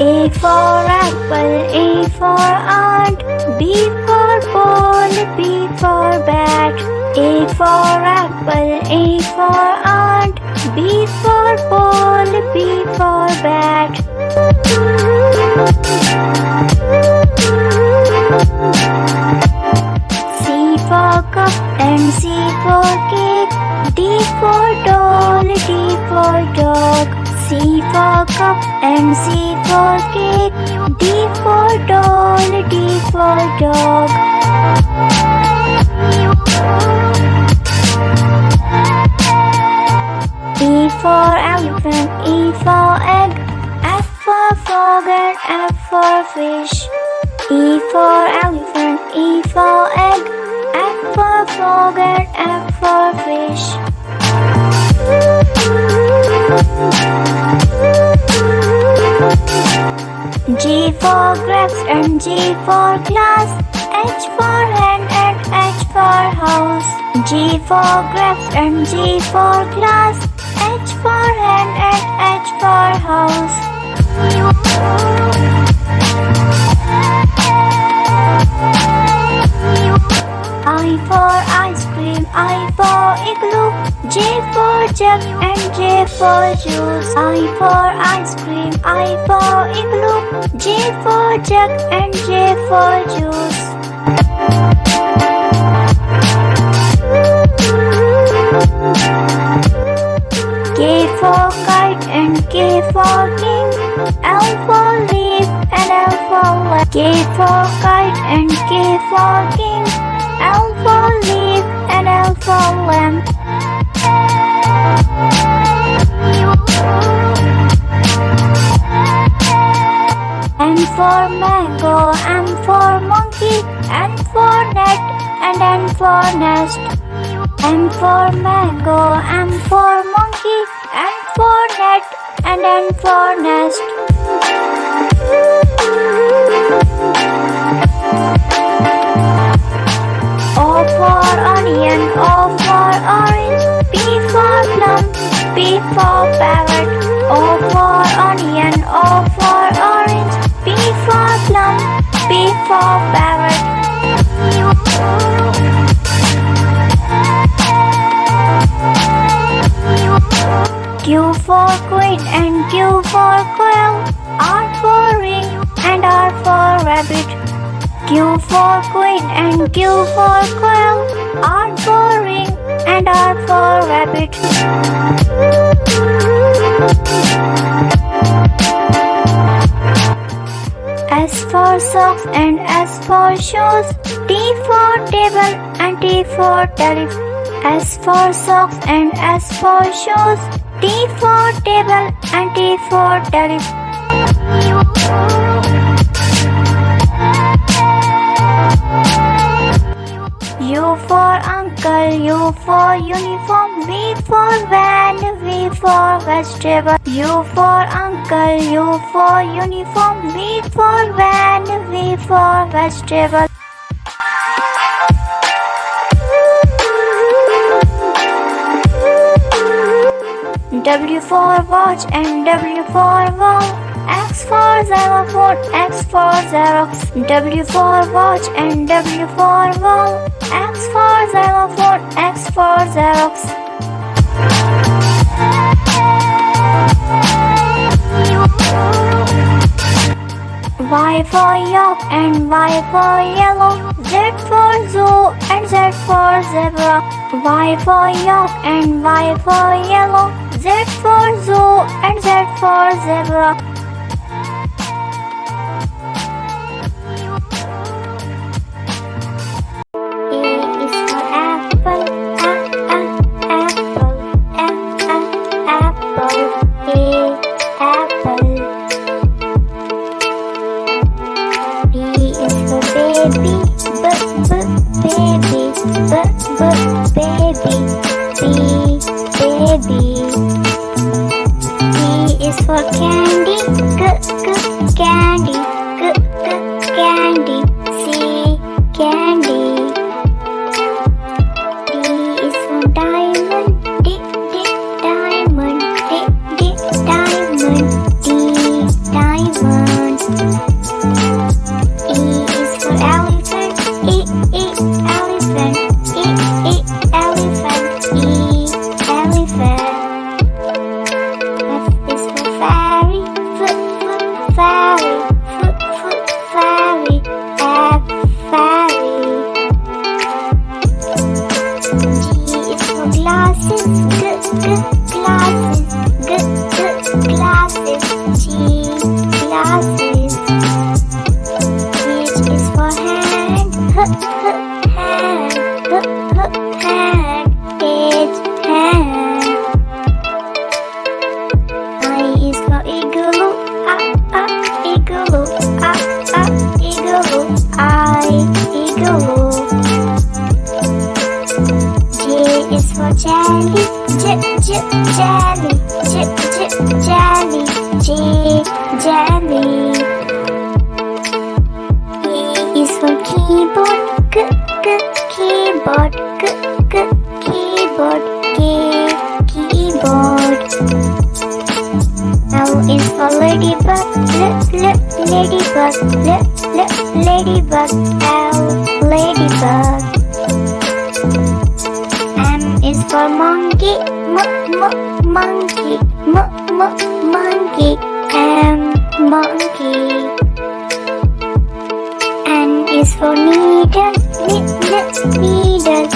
A for apple, A for ant, B for ball, B for bat. A for apple, A for ant, B for ball, B for bat. C for cup and C for cake, D for doll, D for dog. C for cup and C for cake, D for doll, D for dog. E for elephant, E for egg, F for frog and F for fish. E for elephant, E for egg, F for frog and F for fish. G for grapes and G for glass, H for hen and H for house. G for grapes and G for glass, H for hen and H for house. I for ice cream, I for igloo, J for jug and J for juice. I for ice cream, I for igloo, J for jug and J for juice. K for kite and K for king, L for leaf and L for lamp. K for kite and K for king, L for leaf and L for lamp. M for mango, M for monkey, N for net and N for nest. M for mango, M for monkey, N for net and N for nest. O for onion, O for orange, P for plum, P for parrot. O for onion, O for orange, P for plum, P for parrot. Q for queen and Q for quail, R for ring and R for rabbit. Q for queen and Q for quail, R for ring and R for rabbit. S for socks and S for shoes, T for table and T for telephone. S for socks and S for shoes, T for table and T for telephone. U for uncle, U for uniform, V for van, V for vegetable. U for uncle, U for uniform, V for van, V for vegetable. W for watch and W for wall, X for xylophone, X for Xerox. W for watch and W for wall, X for xylophone, X for Xerox. Y for yolk and Y for yellow, Z for zoo and Z for zebra. Y for yolk and Y for yellow, Z for zoo and Z for zebra. A is for apple, apple, apple, apple. B is for baby, baby, baby, baby. C is for candy, ladybug, ladybug, ladybug, L, ladybug. M is for monkey, monkey, monkey, M, monkey. N is for needle, needle, needle,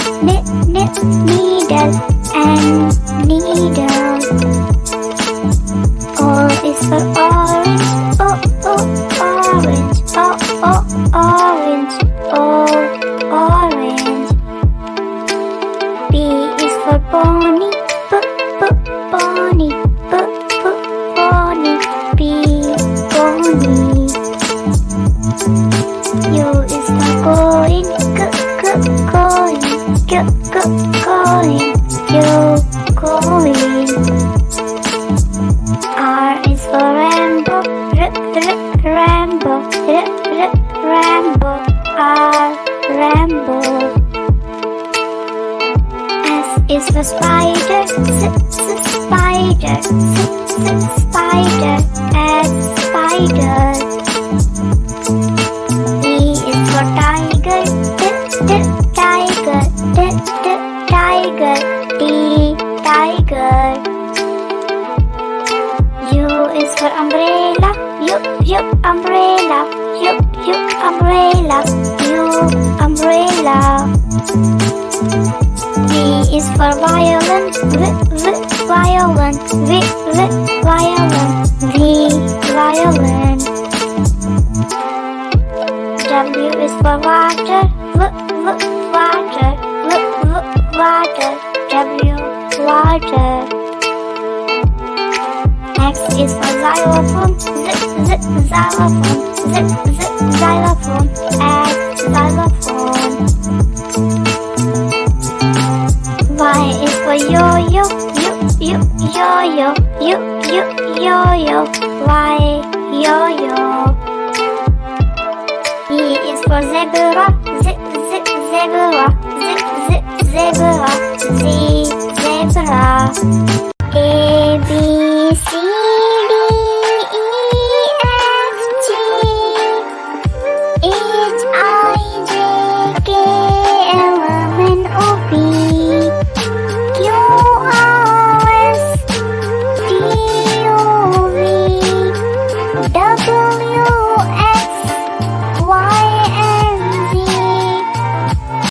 N, needle. O is for orange, orange, orange, orange. P is for pony, pony, pony, P, pony. U is for coin, coin, U, coin. R is for rainbow, rainbow, rainbow, R, rainbow. S is for spider, spider, spider, S, spider. T is for tiger, tiger, tiger, T, tiger. U is for umbrella, umbrella, umbrella, U, umbrella. V is for violin, violin, violin, V, violin. W is for water, water, water, W, water. X is for xylophone, xylophone, xylophone, X, xylophone. Y is for yo-yo, yo-yo, yo-yo, Y, yo-yo. Z is for zebra, zebra, zebra, Z, zebra.